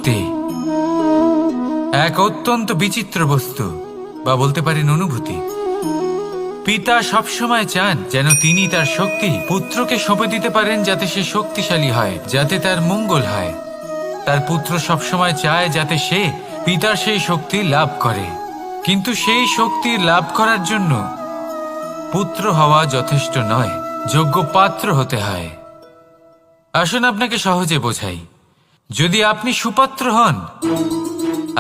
শক্তি এক অত্যন্ত বিচিত্র বস্তু, বা বলতে পারেন অনুভূতি। পিতা সবসময় চান যেন তিনি তার শক্তি পুত্রকে সঁপে দিতে পারেন, যাতে সে শক্তিশালী হয়, যাতে তার মঙ্গল হয়। তার পুত্র সবসময় চায় যাতে সে পিতার সেই শক্তি লাভ করে, কিন্তু সেই শক্তি লাভ করার জন্য পুত্র হওয়া যথেষ্ট নয়, যোগ্য পাত্র হতে হয়। আসুন আপনাকে সহজে বোঝাই। যদি আপনি সুপাত্র হন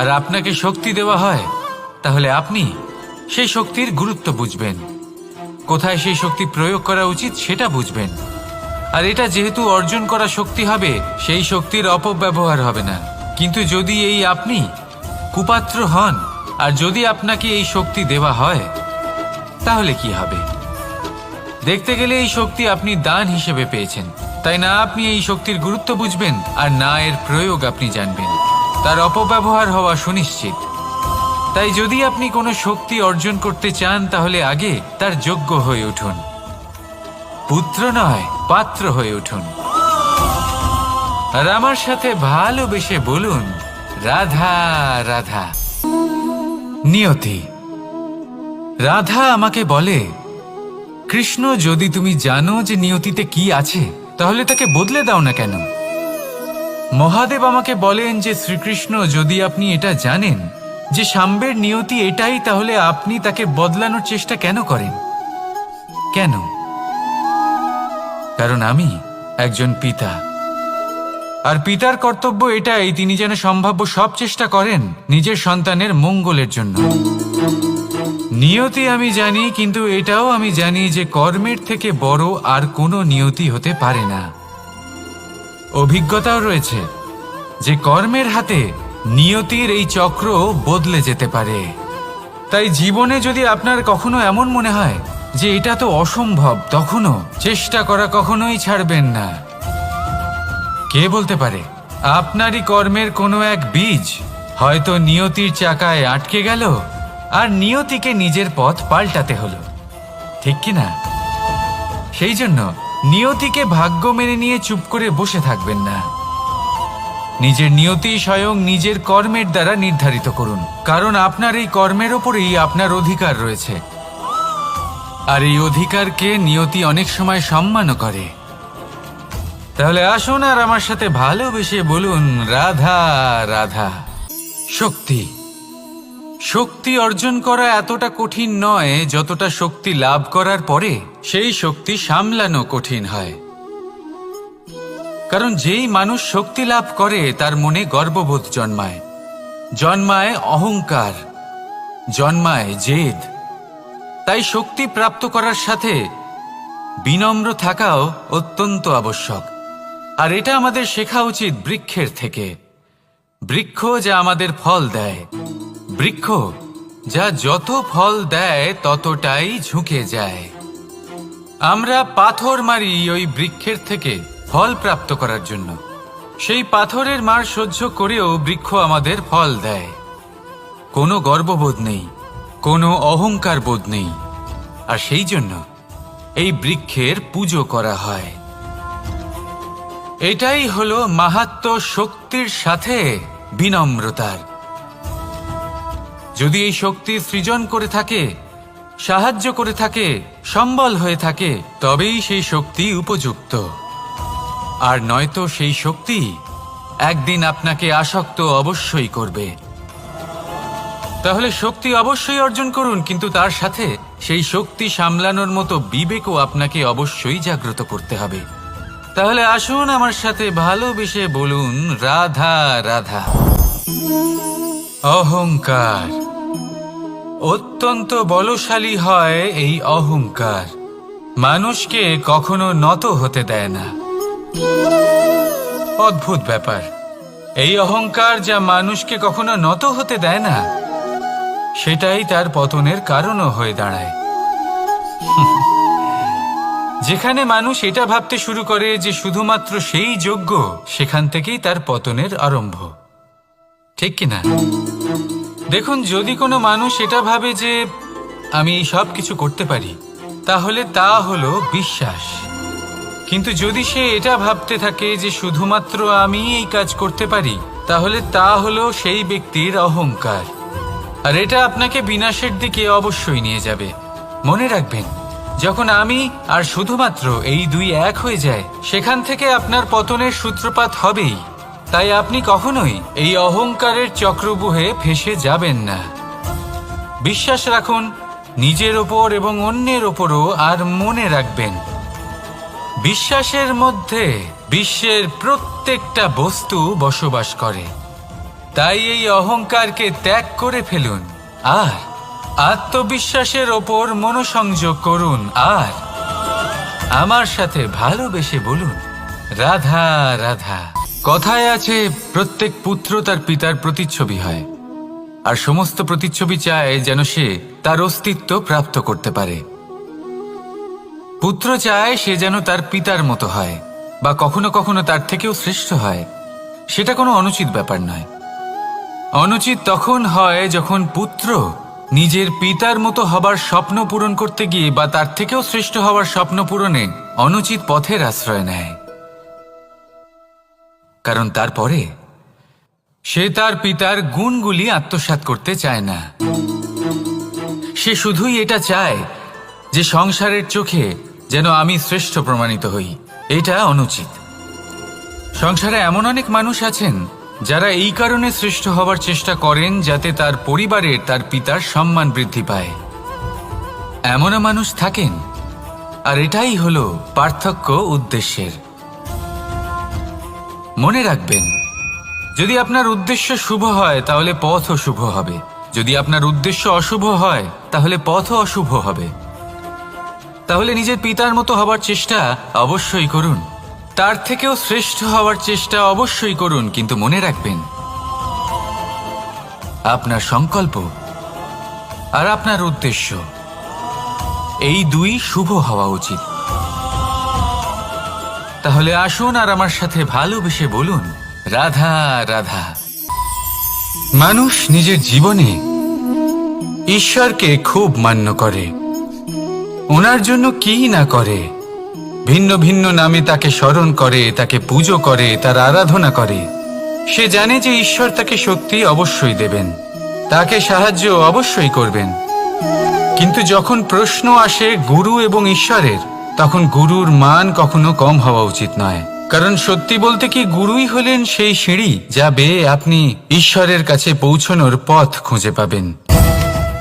আর আপনাকে শক্তি দেওয়া হয়, তাহলে আপনি সেই শক্তির গুরুত্ব বুঝবেন, কোথায় সেই শক্তি প্রয়োগ করা উচিত সেটা বুঝবেন। আর এটা যেহেতু অর্জন করা শক্তি হবে, সেই শক্তির অপব্যবহার হবে না। কিন্তু যদি আপনি কুপাত্র হন আর যদি আপনাকে এই শক্তি দেওয়া হয়, তাহলে কি হবে? দেখতে গেলে এই শক্তি আপনি দান হিসেবে পেয়েছেন, তাই না আপনি এই শক্তির গুরুত্ব বুঝবেন আর না এর প্রয়োগ আপনি জানবেন। তার অপব্যবহার হওয়া সুনিশ্চিত। তাই যদি আপনি কোনো শক্তি অর্জন করতে চান, তাহলে আগে তার যোগ্য হয়ে উঠুন। পুত্র নয়, পাত্র হয়ে উঠুন। আর আমার সাথে ভালোবেসে বলুন, রাধা রাধা। নিয়তি। রাধা আমাকে বলে, কৃষ্ণ, যদি তুমি জানো যে নিয়তিতে কি আছে, তাহলে তাকে বদলে দাও না কেন? মহাদেব আমাকে বলেন যে শ্রীকৃষ্ণ, যদি আপনি এটা জানেন যে সাম্বের নিয়তি এটাই, তাহলে আপনি তাকে বদলানোর চেষ্টা কেন করেন? কেন? কারণ আমি একজন পিতা, আর পিতার কর্তব্য এটাই, তিনি যেন সম্ভাব্য সব চেষ্টা করেন নিজের সন্তানের মঙ্গলের জন্য। নিয়তি আমি জানি, কিন্তু এটাও আমি জানি যে কর্মের থেকে বড় আর কোনো নিয়তি হতে পারে না। অভিজ্ঞতাও রয়েছে যে কর্মের হাতে নিয়তির এই চক্র বদলে যেতে পারে। তাই জীবনে যদি আপনার কখনো এমন মনে হয় যে এটা তো অসম্ভব, তখনও চেষ্টা করা কখনোই ছাড়বেন না। কে বলতে পারে আপনারই কর্মের কোনো এক বীজ হয়তো নিয়তির চাকায় আটকে গেল আর নিয়তিকে নিজের পথ পাল্টাতে হলো, ঠিক কি না? সেই জন্য নিয়তিকে ভাগ্য মেনে নিয়ে চুপ করে বসে থাকবেন না। নিজের নিয়তি স্বয়ং নিজের কর্মের দ্বারা নির্ধারিত করুন, কারণ আপনার এই কর্মের ওপরেই আপনার অধিকার রয়েছে। আর এই অধিকারকে নিয়তি অনেক সময় সম্মানও করে। তাহলে আসুন আর আমার সাথে ভালোবেসে বলুন, রাধা রাধা। শক্তি। শক্তি অর্জন করা এতটা কঠিন নয় যতটা শক্তি লাভ করার পরে সেই শক্তি সামলানো কঠিন হয়। কারণ যেই মানুষ শক্তি লাভ করে তার মনে গর্ববোধ জন্মায়, জন্মায় অহংকার, জন্মায় জেদ। তাই শক্তি প্রাপ্ত করার সাথে বিনম্র থাকাও অত্যন্ত আবশ্যক। আর এটা আমাদের শেখা উচিত বৃক্ষের থেকে। বৃক্ষ যা আমাদের ফল দেয়, বৃক্ষ যা যত ফল দেয় ততটাই ঝুঁকে যায়। আমরা পাথর মারি ওই বৃক্ষের থেকে ফল প্রাপ্ত করার জন্য। সেই পাথরের মার সহ্য করেও বৃক্ষ আমাদের ফল দেয়। কোনো গর্ববোধ নেই, কোনো অহংকার বোধ নেই। আর সেই জন্য এই বৃক্ষের পুজো করা হয়। এটাই হলো মাহাত্ম্য শক্তির সাথে বিনম্রতার। যদি এই শক্তি সৃজন করে থাকে, সাহায্য করে থাকে, সম্বল হয়ে থাকে, তবেই সেই শক্তি উপযুক্ত। আর নয়তো সেই শক্তি একদিন আপনাকে আসক্ত অবশ্যই করবে। তাহলে শক্তি অবশ্যই অর্জন করুন, কিন্তু তার সাথে সেই শক্তি সামলানোর মতো বিবেকও আপনাকে অবশ্যই জাগ্রত করতে হবে। তাহলে আসুন আমার সাথে ভালোবেসে বলুন, রাধা রাধা। অহংকার। অত্যন্ত বলশালী হয় এই অহংকার, মানুষকে কখনো নত হতে দেয় না। অদ্ভুত ব্যাপার, এই অহংকার যা মানুষকে কখনো নত হতে দেয় না, সেটাই তার পতনের কারণও হয়ে দাঁড়ায়। যেখানে মানুষ এটা ভাবতে শুরু করে যে শুধুমাত্র সেই যোগ্য, সেখান থেকেই তার পতনের আরম্ভ, ঠিক কিনা? দেখুন, যদি কোনো মানুষ এটা ভাবে যে আমি সব কিছু করতে পারি, তাহলে তা হলো বিশ্বাস। কিন্তু যদি সে এটা ভাবতে থাকে যে শুধুমাত্র আমি এই কাজ করতে পারি, তাহলে তা হলো সেই ব্যক্তির অহংকার, আর এটা আপনাকে বিনাশের দিকে অবশ্যই নিয়ে যাবে। মনে রাখবেন, যখন আমি আর শুধুমাত্র এই দুই এক হয়ে যায়, সেখান থেকে আপনার পতনের সূত্রপাত হবেই। তাই আপনি কখনোই এই অহংকারের চক্রব্যূহে ফেঁসে যাবেন না। বিশ্বাস রাখুন নিজের ওপর এবং অন্যের ওপরও, আর মনে রাখবেন বিশ্বাসের মধ্যে বিশ্বের প্রত্যেকটা বস্তু বসবাস করে। তাই এই অহংকারকে ত্যাগ করে ফেলুন আর আত্মবিশ্বাসের ওপর মনোসংযোগ করুন, আর আমার সাথে ভালোবেসে বলুন রাধা রাধা। কথায় আছে, প্রত্যেক পুত্র তার পিতার প্রতিচ্ছবি হয়, আর সমস্ত প্রতিচ্ছবি চায় যেন সে তার অস্তিত্ব প্রাপ্ত করতে পারে। পুত্র চায় সে যেন তার পিতার মতো হয়, বা কখনো কখনো তার থেকেও শ্রেষ্ঠ হয়। সেটা কোনো অনুচিত ব্যাপার নয়। অনুচিত তখন হয় যখন পুত্র নিজের পিতার মতো হবার স্বপ্ন পূরণ করতে গিয়ে বা তার থেকেও শ্রেষ্ঠ হওয়ার স্বপ্ন পূরণে অনুচিত পথের আশ্রয় নেয়। কারণ তারপরে সে তার পিতার গুণগুলি আত্মসাৎ করতে চায় না। সে শুধুই এটা চায় যে সংসারের চোখে যেন আমি শ্রেষ্ঠ প্রমাণিত হই। এটা অনুচিত। সংসারে এমন অনেক মানুষ আছেন যারা এই কারণে শ্রেষ্ঠ হবার চেষ্টা করেন যাতে তার পরিবারের তার পিতার সম্মান বৃদ্ধি পায়। এমনও মানুষ থাকেন, আর এটাই হলো পার্থক্য উদ্দেশ্যের। মনে রাখবেন, যদি আপনার উদ্দেশ্য শুভ হয় তাহলে পথও শুভ হবে, যদি আপনার উদ্দেশ্য অশুভ হয় তাহলে পথও অশুভ হবে। তাহলে নিজের পিতার মতো হবার চেষ্টা অবশ্যই করুন, তার থেকেও শ্রেষ্ঠ হওয়ার চেষ্টা অবশ্যই করুন, কিন্তু মনে রাখবেন আপনার সংকল্প আর আপনার উদ্দেশ্য এই দুই শুভ হওয়া উচিত। তাহলে আসুন আর আমার সাথে ভালোবেসে বলুন রাধা রাধা। মানুষ নিজের জীবনে ঈশ্বরকে খুব মান্য করে, ওনার জন্য কি না করে। ভিন্ন ভিন্ন নামে তাকে স্মরণ করে, তাকে পুজো করে, তার আরাধনা করে। সে জানে যে ঈশ্বর তাকে শক্তি অবশ্যই দেবেন, তাকে সাহায্য অবশ্যই করবেন। কিন্তু যখন প্রশ্ন আসে গুরু এবং ঈশ্বরের, তখন গুরুর মান কখনো কম হওয়া উচিত নয়। কারণ সত্যি বলতে কি, গুরুই হলেন সেই সিঁড়ি যা বেয়ে আপনি ঈশ্বরের কাছে পৌঁছানোর পথ খুঁজে পাবেন।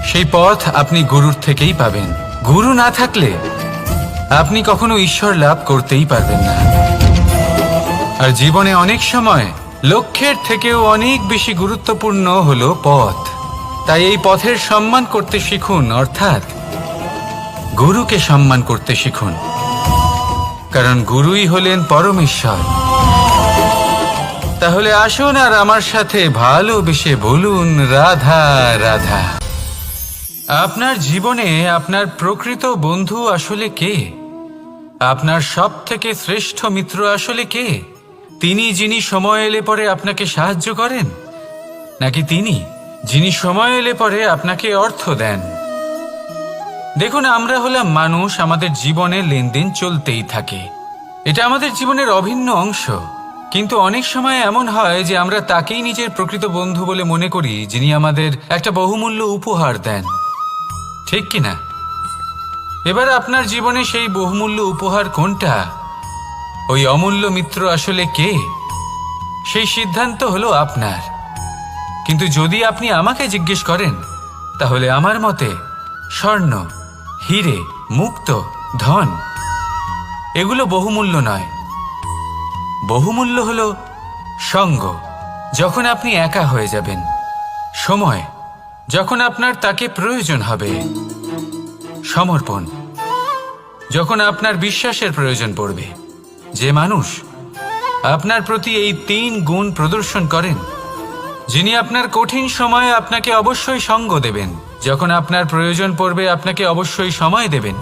সেই পথ আপনি গুরুর থেকেই পাবেন। গুরু না থাকলে আপনি কখনো ঈশ্বর লাভ করতেই পারবেন না। আর জীবনে অনেক সময় লক্ষ্যের থেকেও অনেক বেশি গুরুত্বপূর্ণ হলো পথ। তাই এই পথের সম্মান করতে শিখুন, অর্থাৎ গুরুকে সম্মান করতে শিখুন, কারণ গুরুই হলেন পরমেশ্বর। তাহলে আসুন আর আমার সাথে ভালোবেসে বলুন রাধা রাধা। আপনার জীবনে আপনার প্রকৃত বন্ধু আসলে কে? আপনার সব থেকে শ্রেষ্ঠ মিত্র আসলে কে? তিনি যিনি সময় এলে পরে আপনাকে সাহায্য করেন, নাকি তিনি যিনি সময় এলে পরে আপনাকে অর্থ দেন? দেখুন, আমরা হলাম মানুষ, আমাদের জীবনে লেনদেন চলতেই থাকে। এটা আমাদের জীবনের অভিন্ন অংশ। কিন্তু অনেক সময় এমন হয় যে আমরা তাকেই নিজের প্রকৃত বন্ধু বলে মনে করি যিনি আমাদের একটা বহুমূল্য উপহার দেন, ঠিক কিনা? এবার আপনার জীবনে সেই বহুমূল্য উপহার কোনটা, ওই অমূল্য মিত্র আসলে কে, সেই সিদ্ধান্ত হলো আপনার। কিন্তু যদি আপনি আমাকে জিজ্ঞেস করেন, তাহলে আমার মতে স্বর্ণ, হিরে, মুক্ত, ধন এগুলো বহুমূল্য নয়। বহুমূল্য হলো সঙ্গ, যখন আপনি একা হয়ে যাবেন, সময়, যখন আপনার তাকে প্রয়োজন হবে, সমর্পণ, যখন আপনার বিশ্বাসের প্রয়োজন পড়বে। যে মানুষ আপনার প্রতি এই 3 গুণ প্রদর্শন করেন, যিনি আপনার কঠিন সময়ে আপনাকে অবশ্যই সঙ্গ দেবেন, যখন আপনার প্রয়োজন পড়বে আপনাকে অবশ্যই সময় দেবেন,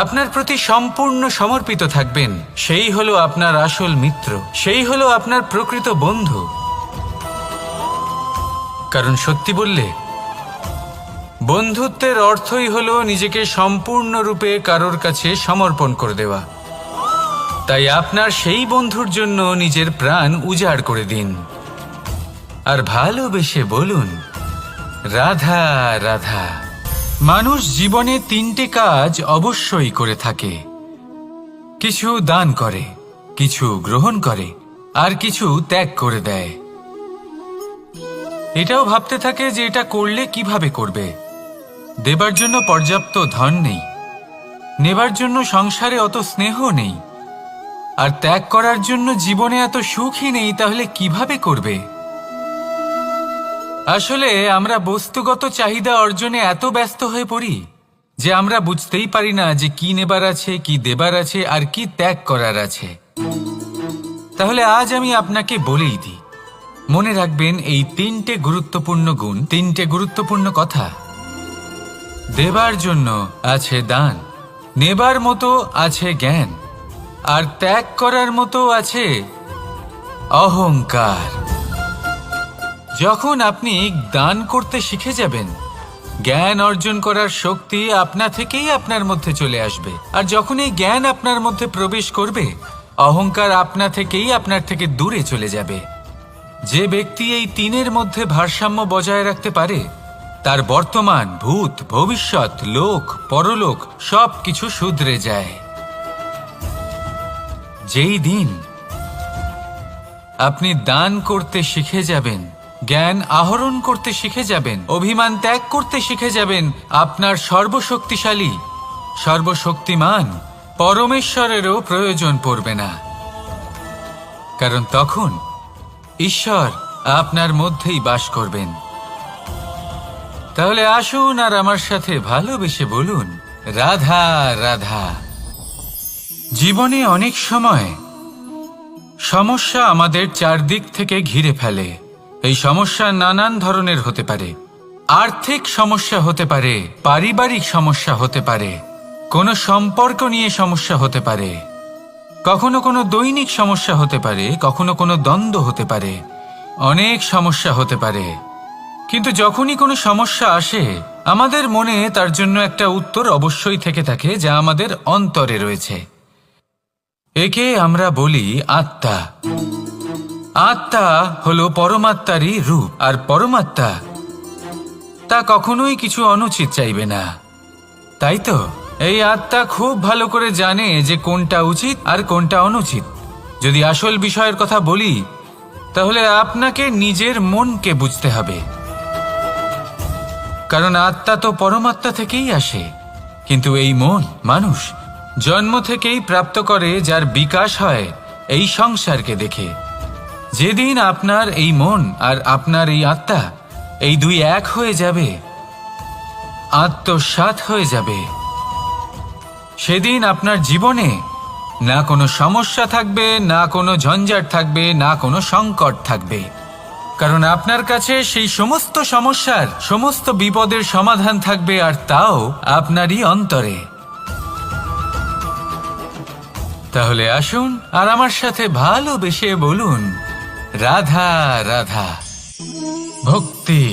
আপনার প্রতি সম্পূর্ণ সমর্পিত থাকবেন, সেই হলো আপনার আসল মিত্র, সেই হলো আপনার প্রকৃত বন্ধু। কারণ সত্যি বললে বন্ধুত্বের অর্থই হলো নিজেকে সম্পূর্ণরূপে কারোর কাছে সমর্পণ করে দেওয়া। তাই আপনার সেই বন্ধুর জন্য নিজের প্রাণ উজাড় করে দিন আর ভালোবেসে বলুন, রাধা রাধা। মানুষ জীবনে 3টে কাজ অবশ্যই করে থাকে। কিছু দান করে, কিছু গ্রহণ করে, আর কিছু ত্যাগ করে দেয়। এটাও ভাবতে থাকে যে এটা করলে কিভাবে করবে। দেবার জন্য পর্যাপ্ত ধন নেই, নেবার জন্য সংসারে অত স্নেহ নেই, আর ত্যাগ করার জন্য জীবনে এত সুখই নেই, তাহলে কিভাবে করবে? আসলে আমরা বস্তুগত চাহিদা অর্জনে এত ব্যস্ত হয়ে পড়ি যে আমরা বুঝতেই পারি না যে কি নেবার আছে, কি দেবার আছে, আর কি ত্যাগ করার আছে। তাহলে আজ আমি আপনাকে বলেই দিই, মনে রাখবেন এই 3টে গুরুত্বপূর্ণ গুণ, 3টে গুরুত্বপূর্ণ কথা। দেবার জন্য আছে দান, নেবার মতো আছে জ্ঞান, আর ত্যাগ করার মতো আছে অহংকার। যখন আপনি দান করতে শিখে যাবেন, জ্ঞান অর্জন করার শক্তি আপনা থেকেই আপনার মধ্যে চলে আসবে। আর যখন এই জ্ঞান আপনার মধ্যে প্রবেশ করবে, অহংকার আপনা থেকেই আপনার থেকে দূরে চলে যাবে। যে ব্যক্তি এই 3-এর মধ্যে ভারসাম্য বজায় রাখতে পারে, তার বর্তমান, ভূত, ভবিষ্যৎ, লোক, পরলোক সব কিছু শুধরে যায়। যেই দিন আপনি দান করতে শিখে যাবেন, জ্ঞান আহরণ করতে শিখে যাবেন, অভিমান ত্যাগ করতে শিখে যাবেন, আপনার সর্বশক্তিশালী, সর্বশক্তিমান পরমেশ্বরেরও প্রয়োজন পড়বে না। কারণ তখন ঈশ্বর আপনার মধ্যেই বাস করবেন। তাহলে আসুন আর আমার সাথে ভালোবেসে বলুন, রাধা রাধা। জীবনে অনেক সময় সমস্যা আমাদের চারদিক থেকে ঘিরে ফেলে। এই সমস্যা নানান ধরনের হতে পারে। আর্থিক সমস্যা হতে পারে, পারিবারিক সমস্যা হতে পারে, কোনো সম্পর্ক নিয়ে সমস্যা হতে পারে, কখনো কোনো দৈনিক সমস্যা হতে পারে, কখনো কোনো দ্বন্দ্ব হতে পারে, অনেক সমস্যা হতে পারে। কিন্তু যখনই কোনো সমস্যা আসে, আমাদের মনে তার জন্য একটা উত্তর অবশ্যই থেকে থাকে, যা আমাদের অন্তরে রয়েছে। একে আমরা বলি আত্মা। আত্মা হলো পরমাত্মারই রূপ, আর পরমাত্মা তা কখনোই কিছু অনুচিত চাইবে না, তাই তো? এই আত্মা খুব ভালো করে জানে যে কোনটা উচিত আর কোনটা অনুচিত। যদি আসল বিষয়ের কথা বলি, তাহলে আপনাকে নিজের মনকে বুঝতে হবে। কারণ আত্মা তো পরমাত্মা থেকেই আসে। কিন্তু এই মন মানুষ জন্ম থেকেই প্রাপ্ত করে, যার বিকাশ হয় এই সংসারকে দেখে। যেদিন আপনার এই মন আর আপনার এই আত্মা, এই দুই এক হয়ে যাবে, আত্মসাৎ হয়ে যাবে, সেদিন আপনার জীবনে না কোনো সমস্যা থাকবে, না কোনো ঝঞ্ঝাট থাকবে, না কোনো সংকট থাকবে। কারণ আপনার কাছে সেই সমস্ত সমস্যার, সমস্ত বিপদের সমাধান থাকবে, আর তাও আপনারই অন্তরে। তাহলে আসুন আর আমার সাথে ভালোবেসে বলুন, রাধা রাধা। ভক্তি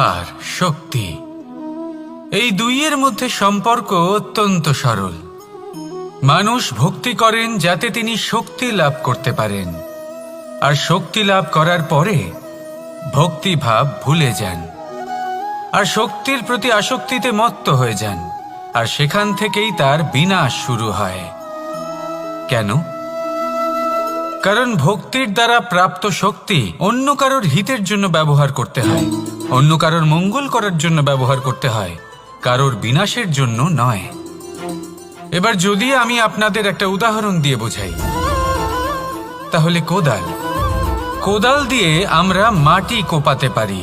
আর শক্তি, এই দুইয়ের মধ্যে সম্পর্ক অত্যন্ত সরল। মানুষ ভক্তি করেন যাতে তিনি শক্তি লাভ করতে পারেন, আর শক্তি লাভ করার পরে ভক্তিভাব ভুলে যান, আর শক্তির প্রতি আসক্তিতে মত্ত হয়ে যান, আর সেখান থেকেই তার বিনাশ শুরু হয়। কেন? কারণ ভক্তির দ্বারা প্রাপ্ত শক্তি অন্য কারোর হিতের জন্য ব্যবহার করতে হয়, অন্য কারোর মঙ্গল করার জন্য ব্যবহার করতে হয়, কারোর বিনাশের জন্য নয়। এবার যদি আমি আপনাদের একটা উদাহরণ দিয়ে বোঝাই, তাহলে কোদাল দিয়ে আমরা মাটি কোপাতে পারি,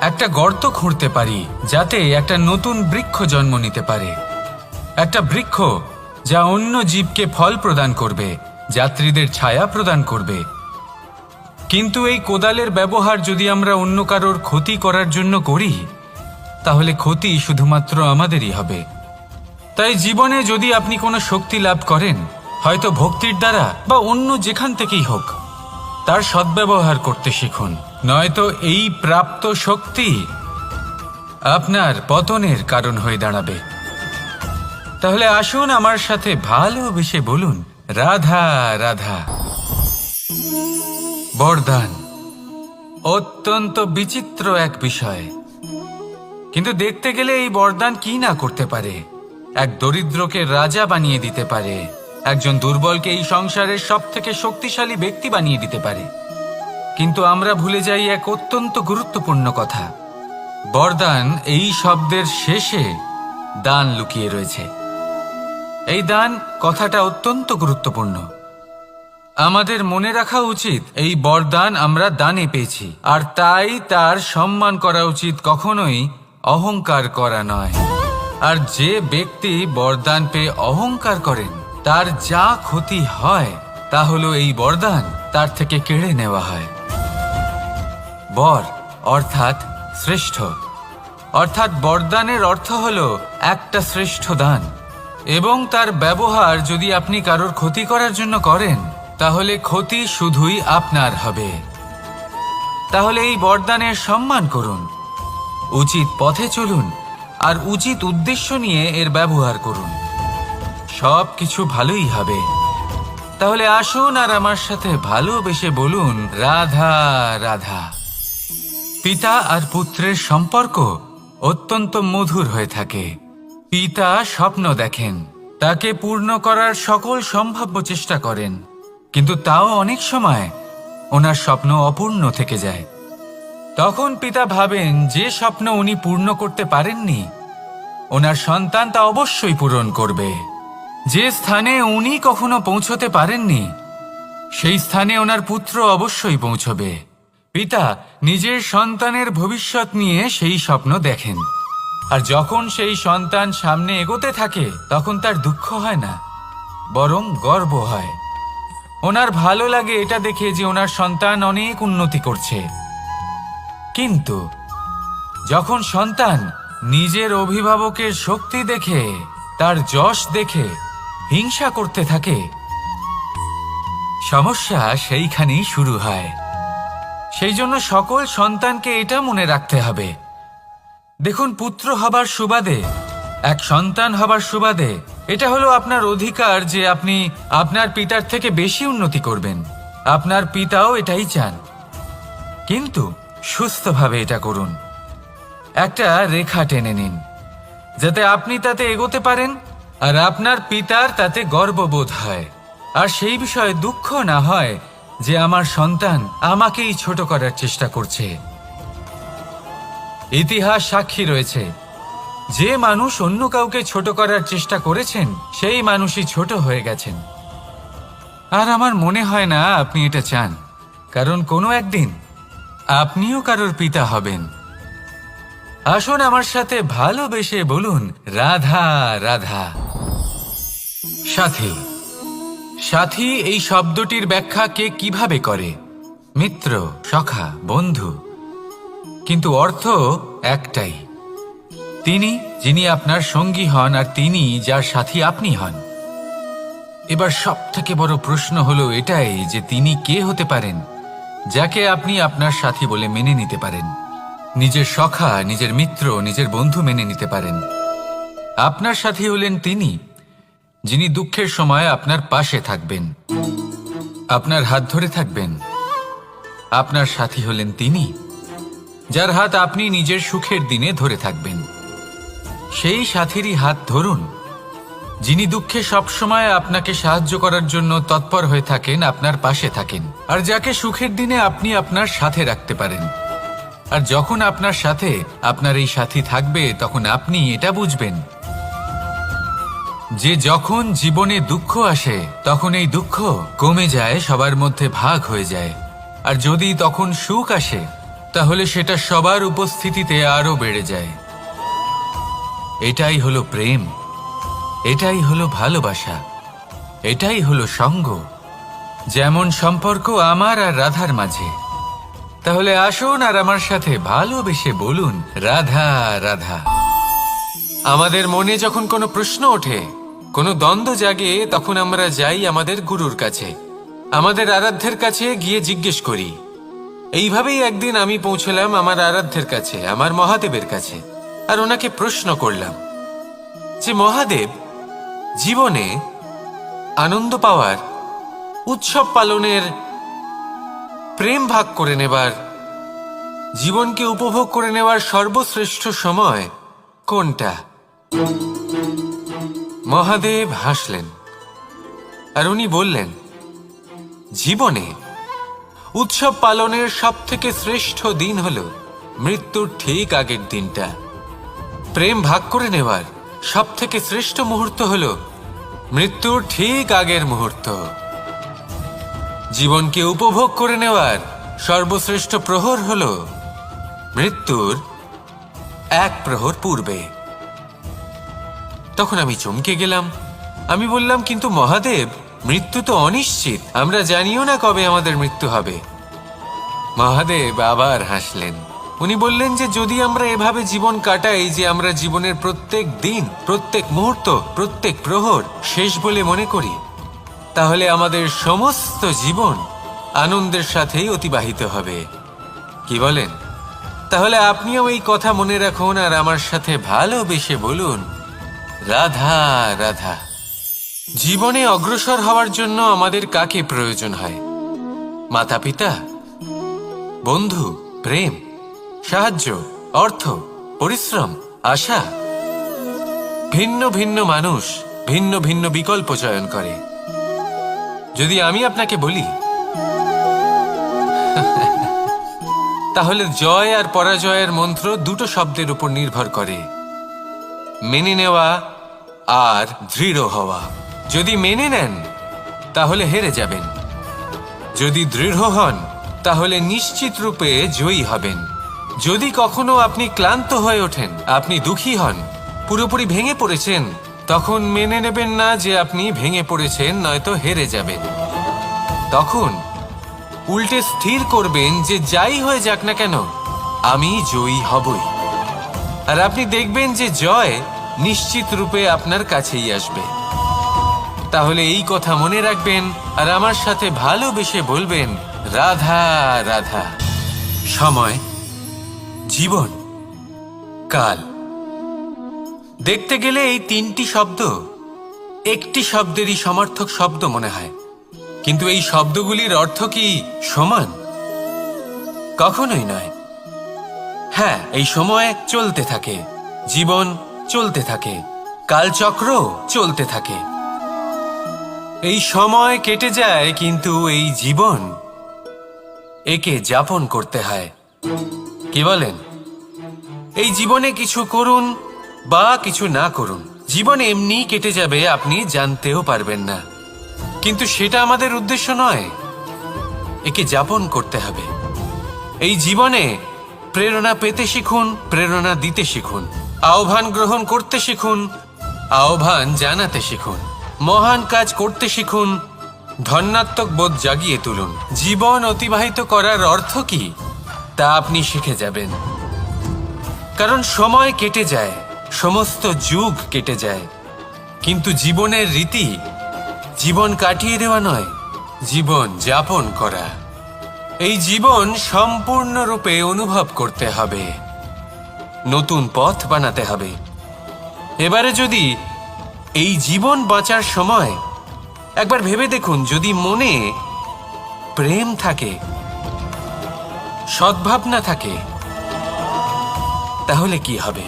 একটা গর্ত খুঁড়তে পারি, যাতে একটা নতুন বৃক্ষ জন্ম নিতে পারে। একটা বৃক্ষ যা অন্য জীবকে ফল প্রদান করবে, যাত্রীদের ছায়া প্রদান করবে। কিন্তু এই কোদালের ব্যবহার যদি আমরা অন্য কারোর ক্ষতি করার জন্য করি, তাহলে ক্ষতি শুধুমাত্র আমাদেরই হবে। তাই জীবনে যদি আপনি কোনো শক্তি লাভ করেন, হয়তো ভক্তির দ্বারা বা অন্য যেখান থেকেই হোক, তার সদ্ব্যবহার করতে শিখুন, নয়তো এই প্রাপ্ত শক্তি আপনার পতনের কারণ হয়ে দাঁড়াবে। তাহলে আসুন আমার সাথে ভালোবেসে বলুন, রাধা রাধা। বরদান অত্যন্ত বিচিত্র এক বিষয়, কিন্তু দেখতে গেলে এই বরদান কি না করতে পারে। এক দরিদ্রকে রাজা বানিয়ে দিতে পারে, একজন দুর্বলকে এই সংসারের সব থেকে শক্তিশালী ব্যক্তি বানিয়ে দিতে পারে। কিন্তু আমরা ভুলে যাই এক অত্যন্ত গুরুত্বপূর্ণ কথা। বরদান এই শব্দের শেষে দান লুকিয়ে রয়েছে। এই দান কথাটা অত্যন্ত গুরুত্বপূর্ণ। আমাদের মনে রাখা উচিত এই বরদান আমরা দানে পেয়েছি, আর তাই তার সম্মান করা উচিত, কখনোই অহংকার করা নয়। আর যে ব্যক্তি বরদান পেয়ে অহংকার করেন তার যা ক্ষতি হয় তা হলো এই বরদান তার থেকে কেড়ে নেওয়া হয়। বর অর্থাৎ শ্রেষ্ঠ, অর্থাৎ বরদানের অর্থ হলো একটা শ্রেষ্ঠ দান, এবং তার ব্যবহার যদি আপনি কারোর ক্ষতি করার জন্য করেন তাহলে ক্ষতি শুধুই আপনার হবে। তাহলে এই বরদানের সম্মান করুন, উচিত পথে চলুন, আর উচিত উদ্দেশ্য নিয়ে এর ব্যবহার করুন, সব কিছু ভালোই হবে। তাহলে আসুন আর আমার সাথে ভালোবেসে বলুন রাধা রাধা। পিতা আর পুত্রের সম্পর্ক অত্যন্ত মধুর হয়ে থাকে। পিতা স্বপ্ন দেখেন, তাকে পূর্ণ করার সকল সম্ভাব্য চেষ্টা করেন, কিন্তু তাও অনেক সময় ওনার স্বপ্ন অপূর্ণ থেকে যায়। তখন পিতা ভাবেন যে স্বপ্ন উনি পূর্ণ করতে পারেননি ওনার সন্তান তা অবশ্যই পূরণ করবে। যে স্থানে উনি কখনো পৌঁছতে পারেননি সেই স্থানে ওনার পুত্র অবশ্যই পৌঁছবে। পিতা নিজের সন্তানের ভবিষ্যৎ নিয়ে সেই স্বপ্ন দেখেন, আর যখন সেই সন্তান সামনে এগোতে থাকে তখন তার দুঃখ হয় না, বরং গর্ব হয়। ওনার ভালো লাগে এটা দেখে যে ওনার সন্তান অনেক উন্নতি করছে। কিন্তু যখন সন্তান নিজের অভিভাবকের শক্তি দেখে, তার যশ দেখে হিংসা করতে থাকে, সমস্যা সেইখানেই শুরু হয়। সেই জন্য সকল সন্তানকে এটা মনে রাখতে হবে, দেখুন, পুত্র হবার সুবাদে, এক সন্তান হবার সুবাদে এটা হলো আপনার অধিকার যে আপনি আপনার পিতার থেকে বেশি উন্নতি করবেন। আপনার পিতাও এটাই চান, কিন্তু সুস্থভাবে এটা করুন। একটা রেখা টেনে নিন যাতে আপনি তাতে এগোতে পারেন আর আপনার পিতার তাতে গর্ববোধ হয়, আর সেই বিষয়ে দুঃখ না হয় যে আমার সন্তান আমাকেই ছোট করার চেষ্টা করছে। ইতিহাস সাক্ষী রয়েছে, যে মানুষ অন্য কাউকে ছোট করার চেষ্টা করেছেন সেই মানুষই ছোট হয়ে গেছেন। আর আমার মনে হয় না আপনি এটা চান, কারণ কোনো একদিন আপনিও কারোর পিতা হবেন। আসুন আমার সাথে ভালোবেসে বলুন রাধা রাধা। সাথী, সাথী এই শব্দটির ব্যাখ্যা কে কিভাবে করে? মিত্র, সখা, বন্ধু, কিন্তু অর্থ একটাই। তিনি যিনি আপনার সঙ্গী হন আর তিনি যার সাথী আপনি হন। এবার সব থেকে বড় প্রশ্ন হলো এটাই যে তিনি কে হতে পারেন যাকে আপনি আপনার সাথী বলে মেনে নিতে পারেন, নিজের সখা, নিজের মিত্র, নিজের বন্ধু মেনে নিতে পারেন। আপনার সাথী হলেন তিনি যিনি দুঃখের সময় আপনার পাশে থাকবেন, আপনার হাত ধরে থাকবেন। আপনার সাথী হলেন তিনি যার হাত আপনি নিজের সুখের দিনে ধরে থাকবেন। সেই সাথীরই হাত ধরুন যিনি দুঃখে সবসময় আপনাকে সাহায্য করার জন্য তৎপর হয়ে থাকেন, আপনার পাশে থাকেন, আর যাকে সুখের দিনে আপনি আপনার সাথে রাখতে পারেন। আর যখন আপনার সাথে আপনার এই সাথী থাকবে তখন আপনি এটা বুঝবেন যে যখন জীবনে দুঃখ আসে তখন এই দুঃখ কমে যায়, সবার মধ্যে ভাগ হয়ে যায়। আর যদি তখন সুখ আসে তাহলে সেটা সবার উপস্থিতিতে আরো বেড়ে যায়। এটাই হলো প্রেম, এটাই হলো ভালোবাসা, এটাই হলো সঙ্গ, যেমন সম্পর্ক আমার আর রাধার মাঝে। তাহলে আসুন আর আমার সাথে ভালোবেসে বলুন রাধা রাধা। আমাদের মনে যখন কোনো প্রশ্ন ওঠে, কোনো দ্বন্দ্ব জাগে, তখন আমরা যাই আমাদের গুরুর কাছে, আমাদের আরাধ্যের কাছে গিয়ে জিজ্ঞেস করি। এইভাবেই একদিন আমি পৌঁছলাম আমার আরাধ্যের কাছে, আমার মহাদেবের কাছে, আর ওনাকে প্রশ্ন করলাম যে মহাদেব, জীবনে আনন্দ পাওয়ার, উৎসব পালনের, প্রেম ভাগ করে নেবার, জীবনকে উপভোগ করে নেওয়ার সর্বশ্রেষ্ঠ সময় কোনটা? মহাদেব হাসলেন আর উনি বললেন, জীবনে উৎসব পালনের সবথেকে শ্রেষ্ঠ দিন হল মৃত্যুর ঠিক আগের দিনটা। প্রেম ভাগ করে নেওয়ার সবথেকে শ্রেষ্ঠ মুহূর্ত হল মৃত্যুর ঠিক আগের মুহূর্ত। জীবনকে উপভোগ করে নেওয়ার সর্বশ্রেষ্ঠ প্রহর হল মৃত্যুর এক প্রহর পূর্বে। তখন আমি চমকে গেলাম। আমি বললাম, কিন্তু মহাদেব, মৃত্যু তো অনিশ্চিত, আমরা জানিও না কবে আমাদের মৃত্যু হবে। মহাদেব আবার হাসলেন। উনি বললেন যে যদি আমরা এভাবে জীবন কাটাই যে আমরা জীবনের প্রত্যেক দিন, প্রত্যেক মুহূর্ত, প্রত্যেক প্রহর শেষ বলে মনে করি, তাহলে আমাদের সমস্ত জীবন আনন্দের সাথেই অতিবাহিত হবে। কি বলেন? তাহলে আপনিও এই কথা মনে রাখুন আর আমার সাথে ভালোবেসে বলুন, রাধা রাধা। জীবনে অগ্রসর হওয়ার জন্য আমাদের কাকে প্রয়োজন হয়? মাতা পিতা, বন্ধু, প্রেম, সাহায্য, অর্থ, পরিশ্রম, আশা। ভিন্ন ভিন্ন মানুষ ভিন্ন ভিন্ন বিকল্প চয়ন করে। যদি আমি আপনাকে বলি, তাহলে জয় আর পরাজয়ের মন্ত্র দুটো শব্দের উপর নির্ভর করে, মেনে নেওয়া আর দৃঢ় হওয়া। যদি মেনে নেন তাহলে হেরে যাবেন, যদি দৃঢ় হন তাহলে নিশ্চিত রূপে জয়ী হবেন। যদি কখনো আপনি ক্লান্ত হয়ে ওঠেন, আপনি দুঃখী হন, পুরোপুরি ভেঙে পড়েছেন, তখন মেনে নেবেন না যে আপনি ভেঙে পড়েছেন, নয়তো হেরে যাবেন। তখন উল্টে স্থির করবেন যে যাই হয়ে যাক না কেন, আমি জয়ী হবই। আর আপনি দেখবেন যে জয় নিশ্চিত রূপে আপনার কাছেই আসবে। তাহলে এই কথা মনে রাখবেন আর আমার সাথে ভালোবেসে বলবেন, রাধা রাধা। সময়, জীবন, কাল। দেখতে গেলে এই তিনটি শব্দ একটি শব্দেরই সমার্থক শব্দ মনে হয়, কিন্তু এই শব্দগুলির অর্থ কি সমান? কখনোই নয়। হ্যাঁ, এই সময় চলতে থাকে, জীবন চলতে থাকে, কালচক্র চলতে থাকে। এই সময় কেটে যায়, কিন্তু এই জীবন, একে যাপন করতে হয়। কি বলেন? এই জীবনে কিছু করুন বা কিছু না করুন, জীবন এমনি কেটে যাবে, আপনি জানতেও পারবেন না। কিন্তু সেটা আমাদের উদ্দেশ্য নয়, একে যাপন করতে হবে। এই জীবনে প্রেরণা পেতে শিখুন, প্রেরণা দিতে শিখুন, আহ্বান গ্রহণ করতে শিখুন, আহ্বান জানাতে শিখুন, মহান কাজ করতে শিখুন, ধন্যাত্মক বোধ জাগিয়ে তুলুন। জীবন অতিবাহিত করার অর্থ কি তা আপনি শিখে যাবেন। কারণ সময় কেটে যায়, সমস্ত যুগ কেটে যায়, কিন্তু জীবনের রীতি জীবন কাটিয়ে দেওয়া নয়, জীবন যাপন করা। এই জীবন সম্পূর্ণরূপে অনুভব করতে হবে, নতুন পথ বানাতে হবে। এবারে যদি এই জীবন বাঁচার সময় একবার ভেবে দেখুন, যদি মনে প্রেম থাকে, সদ্ভাবনা থাকে, তাহলে কি হবে?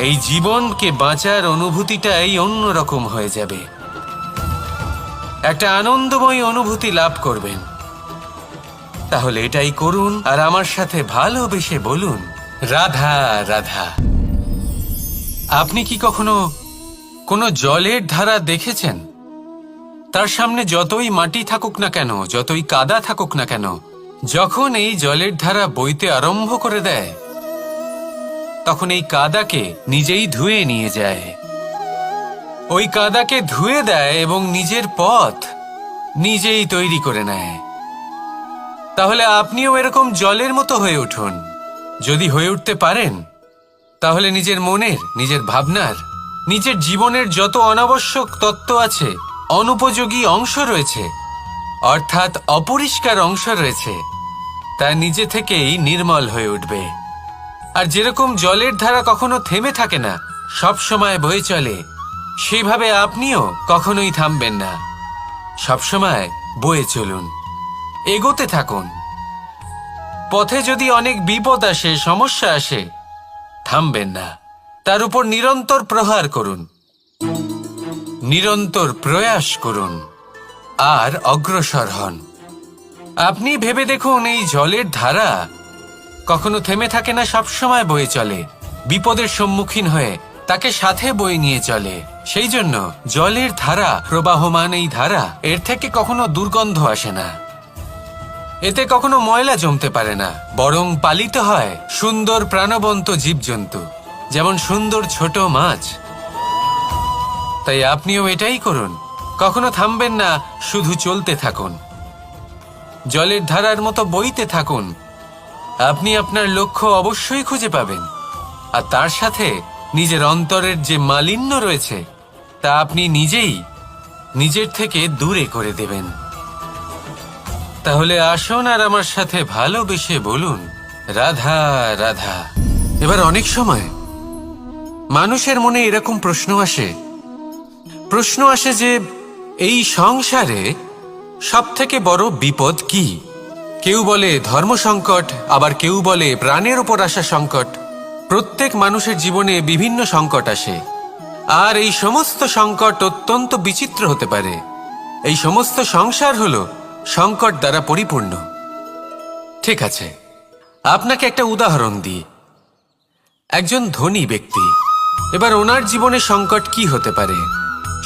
এই জীবনকে বাঁচার অনুভূতিটাই অন্যরকম হয়ে যাবে, একটা আনন্দময় অনুভূতি লাভ করবেন। তাহলে এটাই করুন আর আমার সাথে ভালোবেসে বলুন, রাধা রাধা। আপনি কি কখনো কোনো জলের ধারা দেখেছেন? তার সামনে যতই মাটি থাকুক না কেন, যতই কাদা থাকুক না কেন, যখন এই জলের ধারা বইতে আরম্ভ করে দেয়, তখন এই কাদাকে নিজেই ধুয়ে নিয়ে যায়। ওই কাদাকে ধুয়ে দেয় এবং নিজের পথ নিজেই তৈরি করে নেয়। তাহলে আপনিও এরকম জলের মতো হয়ে উঠুন। যদি হয়ে উঠতে পারেন, তাহলে নিজের মনের, নিজের ভাবনার, নিজের জীবনের যত অনাবশ্যক তত্ত্ব আছে, অনুপযোগী অংশ রয়েছে, অর্থাৎ অপরিষ্কার অংশ রয়েছে, তা নিজে থেকেই নির্মল হয়ে উঠবে। আর যেরকম জলের ধারা কখনো থেমে থাকে না, সব সময় বয়ে চলে, সেইভাবে আপনিও কখনোই থামবেন না। সবসময় বয়ে চলুন, এগোতে থাকুন। পথে যদি অনেক বিপদ আসে, সমস্যা আসে, থামবেন না, তার উপর নিরন্তর প্রহার করুন, নিরন্তর প্রয়াস করুন আর অগ্রসর হন। আপনি ভেবে দেখুন, এই জলের ধারা কখনো থেমে থাকে না, সবসময় বয়ে চলে। বিপদের সম্মুখীন হয়ে তাকে সাথে বয়ে নিয়ে চলে। সেই জন্য জলের ধারা, প্রবাহমান এই ধারা, এর থেকে কখনো দুর্গন্ধ আসে না, এতে কখনো ময়লা জমতে পারে না, বরং পালিত হয় সুন্দর প্রাণবন্ত জীবজন্তু, যেমন সুন্দর ছোট মাছ। তাই আপনিও এটাই করুন, কখনো থামবেন না, শুধু চলতে থাকুন, জলের ধারার মতো বইতে থাকুন। আপনি আপনার লক্ষ্য অবশ্যই খুঁজে পাবেন, আর তার সাথে নিজের অন্তরের যে মালিন্য রয়েছে তা আপনি নিজেই নিজের থেকে দূরে করে দেবেন। তাহলে আসুন আর আমার সাথে ভালোবেসে বলুন, রাধা রাধা। এবার অনেক সময় মানুষের মনে এরকম প্রশ্ন আসে যে এই সংসারে সবথেকে বড় বিপদ কি? কেউ বলে ধর্ম সংকট, আবার কেউ বলে প্রাণের উপর আসা সংকট। প্রত্যেক মানুষের জীবনে বিভিন্ন সংকট আসে, আর এই সমস্ত সংকট অত্যন্ত বিচিত্র হতে পারে। এই সমস্ত সংসার হলো সংকট দ্বারা পরিপূর্ণ। ঠিক আছে, আপনাকে একটা উদাহরণ দিই। একজন ধনী ব্যক্তি, এবার ওনার জীবনে সংকট কি হতে পারে?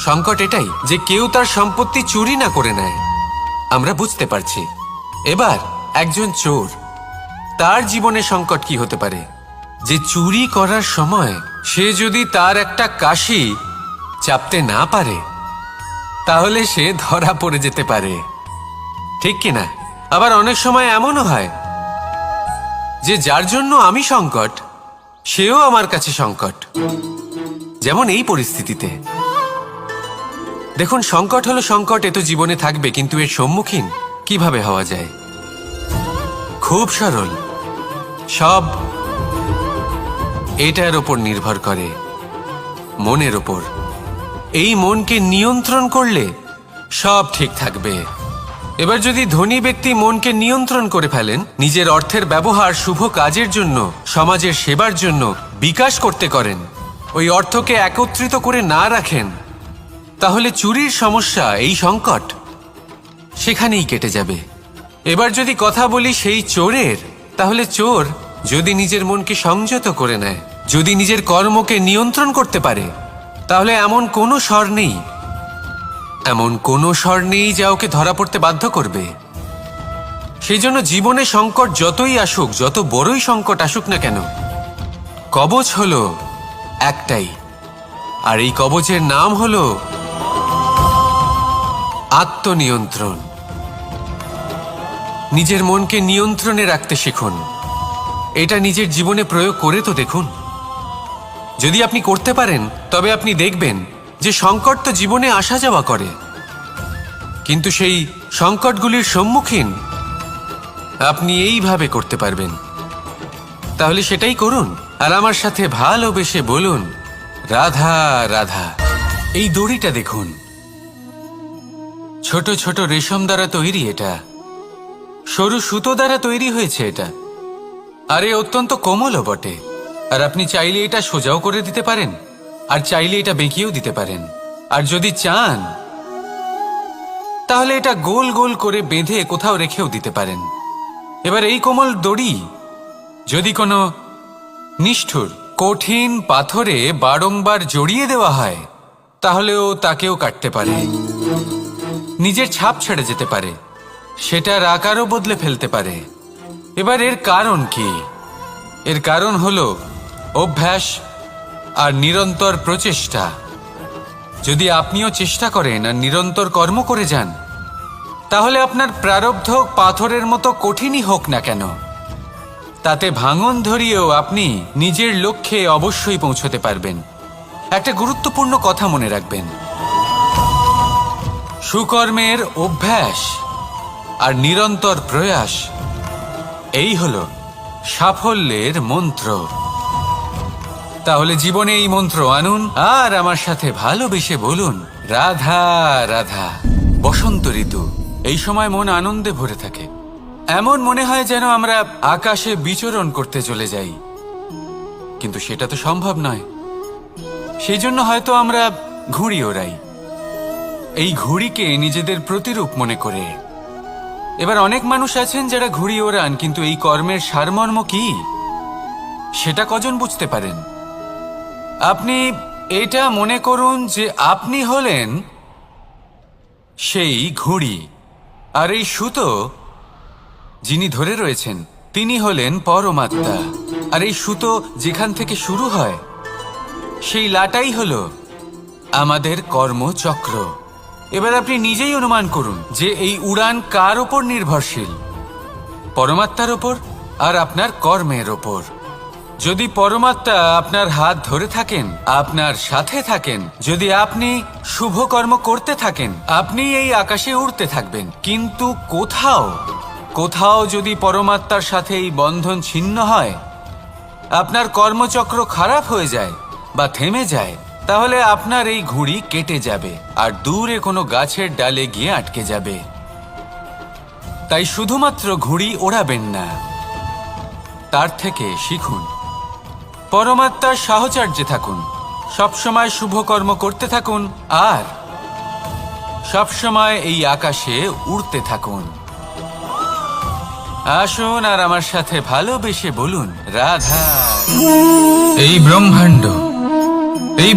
সংকট এটাই যে কেউ তার সম্পত্তি চুরি না করে নেয়, আমরা বুঝতে পারছি। এবার একজন চোর, তার জীবনে সংকট কি হতে পারে? যে চুরি করার সময় সে যদি তার একটা কাশি চাপতে না পারে, তাহলে সে ধরা পড়ে যেতে পারে, ঠিক কিনা? আবার অনেক সময় এমনও হয় যে যার জন্য আমি সংকট, সেও আমার কাছে সংকট। যেমন এই পরিস্থিতিতে দেখুন, সংকট হলো সংকট, এ তো জীবনে থাকবে, কিন্তু এর সম্মুখীন কিভাবে হওয়া যায়? খুব সরল, সব এটার ওপর নির্ভর করে, মনের ওপর। এই মনকে নিয়ন্ত্রণ করলে সব ঠিক থাকবে। এবার যদি ধনী ব্যক্তি মনকে নিয়ন্ত্রণ করে ফেলেন, নিজের অর্থের ব্যবহার শুভ কাজের জন্য, সমাজের সেবার জন্য বিকাশ করতে করেন, ওই অর্থকে একত্রিত করে না রাখেন, তাহলে চুরির সমস্যা, এই সংকট সেখানেই কেটে যাবে। এবার যদি কথা বলি সেই চোরের, তাহলে চোর যদি নিজের মনকে সংযত করে নেয়, যদি নিজের কর্মকে নিয়ন্ত্রণ করতে পারে, তাহলে এমন কোনো স্বর নেই যা ওকে ধরা পড়তে বাধ্য করবে। সেই জন্য জীবনে সংকট যতই আসুক, যত বড়ই সংকট আসুক না কেন, কবচ হলো একটাই, আর এই কবচের নাম হলো আত্মনিয়ন্ত্রণ। নিজের মনকে নিয়ন্ত্রণে রাখতে শিখুন। এটা নিজের জীবনে প্রয়োগ করে তো দেখুন। যদি আপনি করতে পারেন, তবে আপনি দেখবেন যে সংকট তো জীবনে আসা যাওয়া করে, কিন্তু সেই সংকটগুলির সম্মুখীন আপনি এইভাবে করতে পারবেন। তাহলে সেটাই করুন, আর আমার সাথে ভালোবেসে বলুন, রাধা রাধা। এই দড়িটা দেখুন, ছোট ছোট রেশম দ্বারা তৈরি, এটা সরু সুতো দ্বারা তৈরি হয়েছে এটা, আর এ অত্যন্ত কোমলও বটে। আর আপনি চাইলে এটা সোজাও করে দিতে পারেন, আর চাইলে এটা বেঁকিয়েও দিতে পারেন, আর যদি চান তাহলে এটা গোল গোল করে বেঁধে কোথাও রেখেও দিতে পারেন। এবার এই কোমল দড়ি যদি কোনো নিষ্ঠুর কঠিন পাথরে বারংবার জড়িয়ে দেওয়া হয়, তাহলেও তাকেও কাটতে পারে, নিজের ছাপ ছেড়ে যেতে পারে, সেটার আকারও বদলে ফেলতে পারে। এবার এর কারণ কি? এর কারণ হলো অভ্যাস আর নিরন্তর প্রচেষ্টা। যদি আপনিও চেষ্টা করেন আর নিরন্তর কর্ম করে যান, তাহলে আপনার প্রারব্ধ পাথরের মতো কঠিনই হোক না কেন, তাতে ভাঙন ধরিয়েও আপনি নিজের লক্ষ্যে অবশ্যই পৌঁছতে পারবেন। একটা গুরুত্বপূর্ণ কথা মনে রাখবেন, সুকর্মের অভ্যাস আর নিরন্তর প্রয়াস, এই হলো সাফল্যের মন্ত্র। তাহলে জীবনে এই মন্ত্র আনুন আর আমার সাথে ভালোবেসে বলুন, রাধা রাধা। বসন্ত ঋতু, এই সময় মন আনন্দে ভরে থাকে। এমন মনে হয় যেন আমরা আকাশে বিচরণ করতে চলে যাই, কিন্তু সেটা তো সম্ভব নয়। সেই জন্য হয়তো আমরা ঘুড়ি ওড়াই, এই ঘুড়িকে নিজেদের প্রতিরূপ মনে করে। এবার অনেক মানুষ আছেন যারা ঘুড়ি ওড়ান, কিন্তু এই কর্মের সারমর্ম কি সেটা কজন বুঝতে পারেন? আপনি এটা মনে করুন যে আপনি হলেন সেই ঘুড়ি, আর এই সুতো যিনি ধরে রয়েছেন তিনি হলেন পরমাত্মা। আর এই সুতো যেখান থেকে শুরু হয় সেই লাটাই হলো আমাদের কর্মচক্র। এবার আপনি নিজেই অনুমান করুন যে এই উড়ান কার ওপর নির্ভরশীল, পরমাত্মার ওপর আর আপনার কর্মের ওপর। যদি পরমাত্মা আপনার হাত ধরে থাকেন, আপনার সাথে থাকেন, যদি আপনি শুভ কর্ম করতে থাকেন, আপনি এই আকাশে উড়তে থাকবেন। কিন্তু কোথাও যদি পরমাত্মার সাথে এই বন্ধন ছিন্ন হয়, আপনার কর্মচক্র খারাপ হয়ে যায় বা থেমে যায়, তাহলে আপনার এই ঘুড়ি কেটে যাবে আর দূরে কোনো গাছের ডালে গিয়ে আটকে যাবে। তাই শুধুমাত্র ঘুড়ি ওড়াবেন না, তার থেকে শিখুন, পরমাত্মার সাহচর্যে থাকুন, সবসময় শুভ কর্ম করতে থাকুন আর সবসময় এই আকাশে উড়তে থাকুন। আসুন আর আমার সাথে ভালোবেসে বলুন, রাধা। এই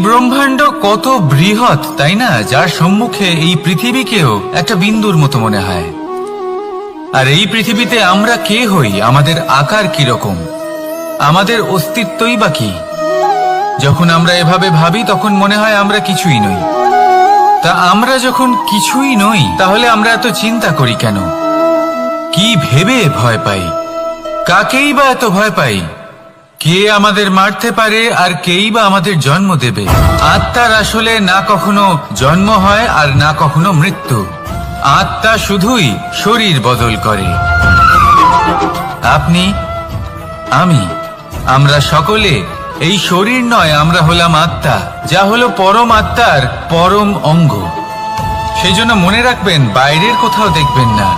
ব্রহ্মাণ্ড কত বৃহৎ, তাই না? যার সম্মুখে এই পৃথিবীকেও একটা বিন্দুর মতো মনে হয়। আর এই পৃথিবীতে আমরা কে হই, আমাদের আকার কিরকম, আমাদের অস্তিত্বই বা কি? যখন আমরা এভাবে ভাবি তখন মনে হয় আমরা কিছুই নই। তা আমরা যখন কিছুই নই, তাহলে আমরা এত চিন্তা করি কেন? কি ভেবে ভয় পাই? কাকেই বা এত ভয় পাই? কে আমাদের মারতে পারে আর কেই বা আমাদের জন্ম দেবে? আত্মার আসলে না কখনো জন্ম হয় আর না কখনো মৃত্যু। আত্মা শুধুই শরীর বদল করে। আপনি, আমি, আমরা সকলে এই শরীর নয়, আমরা হলাম আত্মা, যা হলো পরম আত্মার পরম অঙ্গ। সেই জন্য মনে রাখবেন, বাইরের কোথাও দেখবেন না,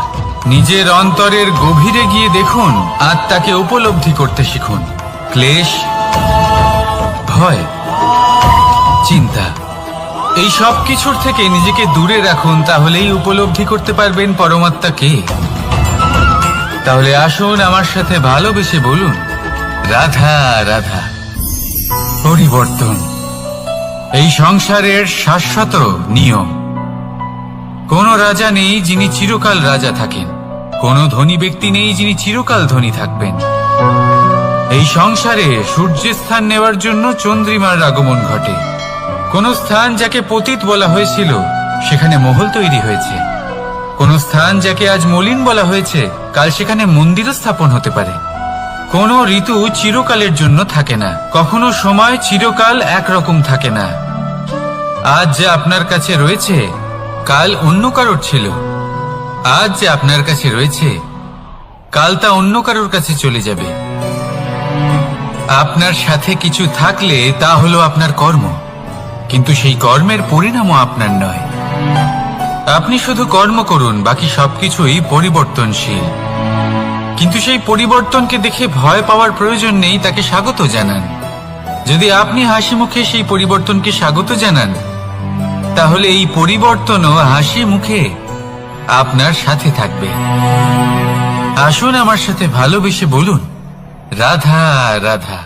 নিজের অন্তরের গভীরে গিয়ে দেখুন, আত্মাকে উপলব্ধি করতে শিখুন। ক্লেশ, ভয়, চিন্তা, এই সব কিছুর থেকে নিজেকে দূরে রাখুন, তাহলেই উপলব্ধি করতে পারবেন পরমাত্মাকে। তাহলে আসুন আমার সাথে ভালোবেসে বলুন, রাধা রাধা। পরিবর্তন এই সংসারের শাশ্বত নিয়ম। কোন রাজা নেই যিনি চিরকাল রাজা থাকেন, কোন ধনী ব্যক্তি নেই যিনি চিরকাল ধনী থাকবেন। এই সংসারে সূর্যের স্থান নেওয়ার জন্য চন্দ্রিমার আগমন ঘটে। কোন স্থান যাকে পতিত বলা হয়েছিল সেখানে মহল তৈরি হয়েছে। কোন স্থান যাকে আজ মলিন বলা হয়েছে কাল সেখানে মন্দিরও স্থাপন হতে পারে। কোন ঋতু চিরকালের জন্য থাকে না, কখনো সময় চিরকাল একরকম থাকে না। আজ যে আপনার কাছে রয়েছে কাল অন্য কারোর ছিল, আজ যে আপনার কাছে রয়েছে কাল তা অন্য কারোর কাছে চলে যাবে। আপনার সাথে কিছু থাকলে তা হলো আপনার কর্ম, কিন্তু সেই কর্মের পরিণামও আপনার নয়। আপনি শুধু কর্ম করুন, বাকি সবকিছুই পরিবর্তনশীল। কিন্তু সেই পরিবর্তনকে দেখে ভয় পাওয়ার প্রয়োজন নেই, তাকে স্বাগত জানান। যদি আপনি হাসি মুখে সেই পরিবর্তনকে স্বাগত জানান, তাহলে এই পরিবর্তনও হাসি মুখে আপনার সাথে থাকবে। আসুন আমার সাথে ভালোবেসে বলুন, রাধা রাধা।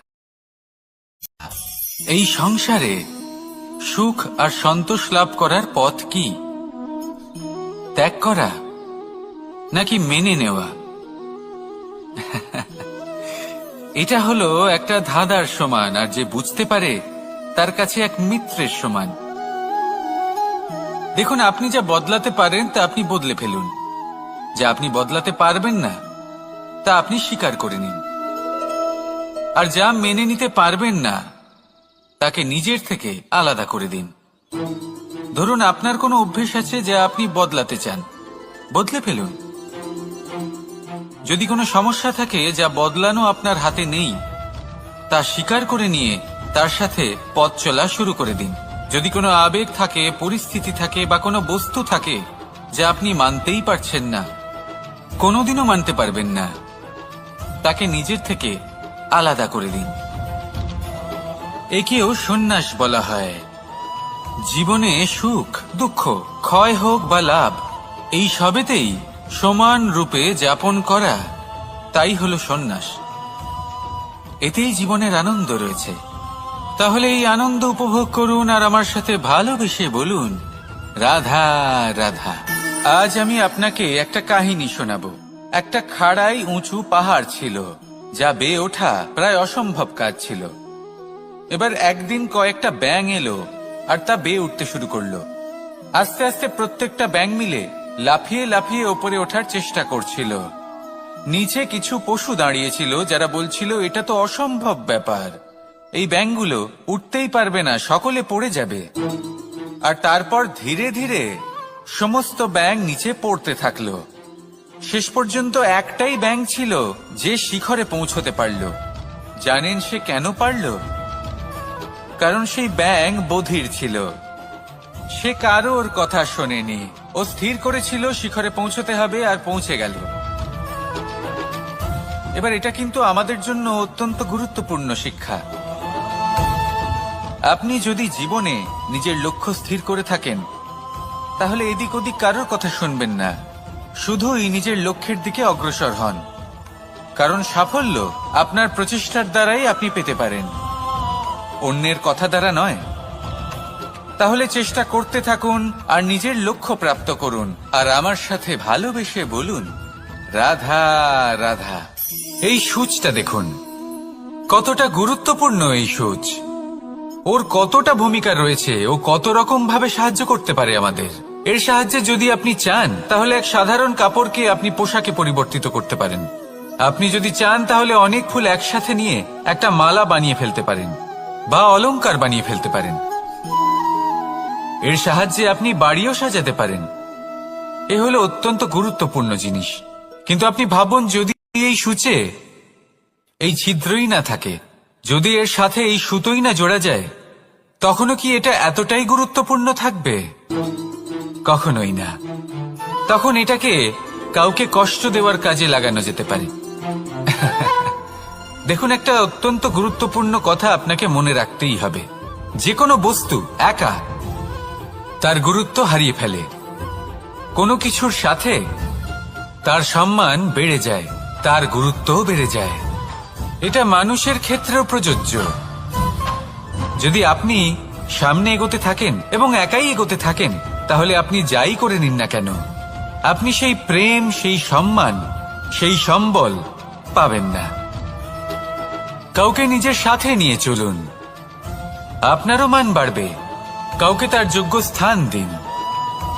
এই সংসারে সুখ আর সন্তোষ লাভ করার পথ কি? ত্যাগ করা নাকি মেনে নেওয়া? এটা হলো একটা ধাঁধার সমান, আর যে বুঝতে পারে তার কাছে এক মিত্রের সমান। দেখুন, আপনি যা বদলাতে পারেন তা আপনি বদলে ফেলুন, যা আপনি বদলাতে পারবেন না তা আপনি স্বীকার করে নিন, আর যা মেনে নিতে পারবেন না তাকে নিজের থেকে আলাদা করে দিন। ধরুন, আপনার কোনো অভ্যেস আছে যা আপনি বদলাতে চান, বদলে ফেলুন। যদি কোনো সমস্যা থাকে যা বদলানো আপনার হাতে নেই, তা স্বীকার করে নিয়ে তার সাথে পথ চলা শুরু করে দিন। যদি কোনো আবেগ থাকে, পরিস্থিতি থাকে বা কোনো বস্তু থাকে যা আপনি মানতেই পারছেন না, কোনোদিনও মানতে পারবেন না, তাকে নিজের থেকে আলাদা করে দিন। একেও সন্ন্যাস বলা হয়। জীবনে সুখ দুঃখ, ক্ষয় হোক বা লাভ, এই সবেতেই সমান রূপে যাপন করা, তাই হলো সন্ন্যাস। এতেই জীবনের আনন্দ রয়েছে। তাহলে এই আনন্দ উপভোগ করুন আর আমার সাথে ভালোবেসে বলুন, রাধা রাধা। আজ আমি আপনাকে একটা কাহিনী শোনাবো। একটা খাড়াই উঁচু পাহাড় ছিল, যা বেয়ে ওঠা প্রায় অসম্ভব কাজ ছিল। এবার একদিন কয়েকটা ব্যাঙ এলো আর তা বেয়ে উঠতে শুরু করলো। আস্তে আস্তে প্রত্যেকটা ব্যাঙ মিলে লাফিয়ে লাফিয়ে ওপরে ওঠার চেষ্টা করছিল। নিচে কিছু পশু দাঁড়িয়েছিল যারা বলছিল, এটা তো অসম্ভব ব্যাপার, এই ব্যাঙগুলো উঠতেই পারবে না, সকলে পড়ে যাবে। আর তারপর ধীরে ধীরে সমস্ত ব্যাঙ নিচে পড়তে থাকলো। শেষ পর্যন্ত একটাই ব্যাঙ ছিল যে শিখরে পৌঁছতে পারল। জানেন সে কেন পারল? কারণ সেই ব্যাঙ বধির ছিল। সে কারোর কথা শোনেনি। ও স্থির করেছিল শিখরে পৌঁছতে হবে আর পৌঁছে গেল। এবার এটা কিন্তু আমাদের জন্য অত্যন্ত গুরুত্বপূর্ণ শিক্ষা। আপনি যদি জীবনে নিজের লক্ষ্য স্থির করে থাকেন, তাহলে এদিক ওদিক কারোর কথা শুনবেন না, শুধুই নিজের লক্ষ্যের দিকে অগ্রসর হন। কারণ সাফল্য আপনার প্রচেষ্টার দ্বারাই আপনি পেতে পারেন, অন্যের কথা দ্বারা নয়। তাহলে চেষ্টা করতে থাকুন আর নিজের লক্ষ্য প্রাপ্ত করুন। আর আমার সাথে ভালোবেসে বলুন, রাধা রাধা। এই সূচটা দেখুন, কতটা গুরুত্বপূর্ণ এই সূচ। ওর কতটা ভূমিকা রয়েছে, ও কত রকম ভাবে সাহায্য করতে পারে আমাদের। এর সাহায্যে যদি আপনি চান, তাহলে এক সাধারণ কাপড়কে আপনি পোশাকে পরিবর্তিত করতে পারেন। আপনি যদি চান, তাহলে অনেক ফুল একসাথে নিয়ে একটা মালা বানিয়ে ফেলতে পারেন বা অলংকার বানিয়ে ফেলতে পারেন। এর সাহায্যে আপনি বাড়িও সাজাতে পারেন। এ হলো অত্যন্ত গুরুত্বপূর্ণ জিনিস। কিন্তু আপনি ভাবুন, যদি এই সূচে এই ছিদ্রই না থাকে, যদি এর সাথে এই সুতোই না জোড়া যায়, তখনও কি এটা এতটাই গুরুত্বপূর্ণ থাকবে? কখনোই না। তখন এটাকে কাউকে কষ্ট দেওয়ার কাজে লাগানো যেতে পারে। দেখুন, একটা অত্যন্ত গুরুত্বপূর্ণ কথা আপনাকে মনে রাখতেই হবে। যে কোনো বস্তু একা তার গুরুত্ব হারিয়ে ফেলে, কোনো কিছুর সাথে তার সম্মান বেড়ে যায়, তার গুরুত্বও বেড়ে যায়। এটা মানুষের ক্ষেত্রেও প্রযোজ্য। যদি আপনি সামনে এগোতে থাকেন এবং একাই এগোতে থাকেন, তাহলে আপনি যাই করে নিন না কেন, আপনি সেই প্রেম, সেই সম্মান, সেই সম্বল পাবেন না। কাউকে নিজের সাথে নিয়ে চলুন, আপনারও মান বাড়বে। কাউকে তার যোগ্য স্থান দিন,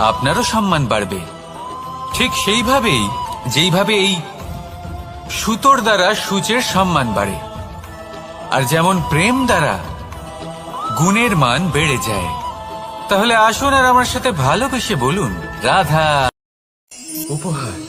আপনারও সম্মান বাড়বে। ঠিক সেইভাবেই যেইভাবে এই সুতোর দ্বারা সূচের সম্মান বাড়ে, আর যেমন প্রেম দ্বারা গুণের মান বেড়ে যায়। তাহলে আসুন আর আমার সাথে ভালোবেসে বলুন, রাধা। উপহার।